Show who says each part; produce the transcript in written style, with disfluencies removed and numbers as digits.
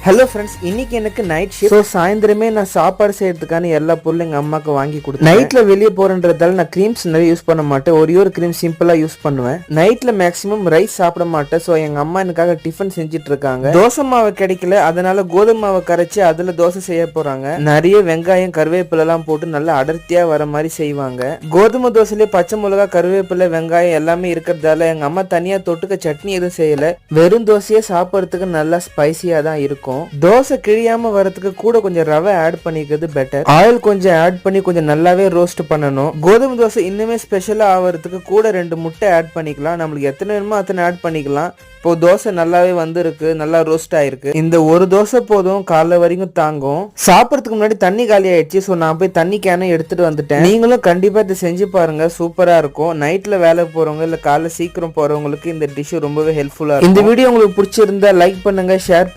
Speaker 1: Hello friends, இன்னைக்கு எனக்கு night shift. So சாயந்தரமே நான் சாப்பாடு செய்யறதுக்கான எல்லா பொருளும் எங்கள் அம்மாவுக்கு வாங்கி கொடுத்தேன். நைட்டில் வெளியே போகிறன்றதால நான் க்ரீம்ஸ் நிறைய யூஸ் பண்ண மாட்டேன். ஒரே ஒரு க்ரீம் சிம்பிளாக யூஸ் பண்ணுவேன். நைட்டில் மேக்ஸிமம் ரைஸ் சாப்பிட மாட்டேன். ஸோ எங்கள் அம்மா எனக்காக டிஃபன் செஞ்சுட்டு இருக்காங்க. தோசை மாவு கிடைக்கல, அதனால கோதுமை மாவை கரைச்சி அதில் தோசை செய்ய போகிறாங்க. நிறைய வெங்காயம் கருவேப்பிலெல்லாம் போட்டு நல்லா அடர்த்தியாக வர மாதிரி செய்வாங்க. கோதுமை தோசையிலே பச்சை மிளகா கருவேப்பிலை வெங்காயம் எல்லாமே இருக்கிறதால எங்கள் அம்மா தனியாக தொட்டுக்க சட்னி எதுவும் செய்யலை. வெறும் தோசையே சாப்பிட்றதுக்கு நல்லா ஸ்பைசியாக தான் இருக்கும். தோசை கிழியாம வரதுக்கு கூட கொஞ்சம் ரவை ஆட் பண்ணிக்கிறது பெட்டர். ஆயில் கொஞ்சம் ஆட் பண்ணி கொஞ்சம் நல்லாவே ரோஸ்ட் பண்ணணும். கோதுமை தோசை இன்னுமே ஸ்பெஷலா ஆகிறதுக்கு கூட 2 முட்டை ஆட் பண்ணிக்கலாம். நம்மளுக்கு எத்தனை வேணுமோ அத்தனை ஆட் பண்ணிக்கலாம். இப்போ தோசை நல்லாவே வந்திருக்கு, நல்லா ரோஸ்ட் ஆயிருக்கு. இந்த ஒரு தோசை போதும், காலைல வரைக்கும் தாங்கும். சாப்பிட்றதுக்கு முன்னாடி தண்ணி காலி ஆயிடுச்சு. ஸோ நான் போய் தண்ணி கேனை எடுத்துட்டு வந்துட்டேன். நீங்களும் கண்டிப்பா இதை செஞ்சு பாருங்க, சூப்பரா இருக்கும். நைட்ல வேலைக்கு போறவங்க இல்ல காலைல சீக்கிரம் போறவங்களுக்கு இந்த டிஷ் ரொம்பவே ஹெல்ப்ஃபுல்லா இருக்கும். இந்த வீடியோ உங்களுக்கு பிடிச்சிருந்தா லைக் பண்ணுங்க, ஷேர்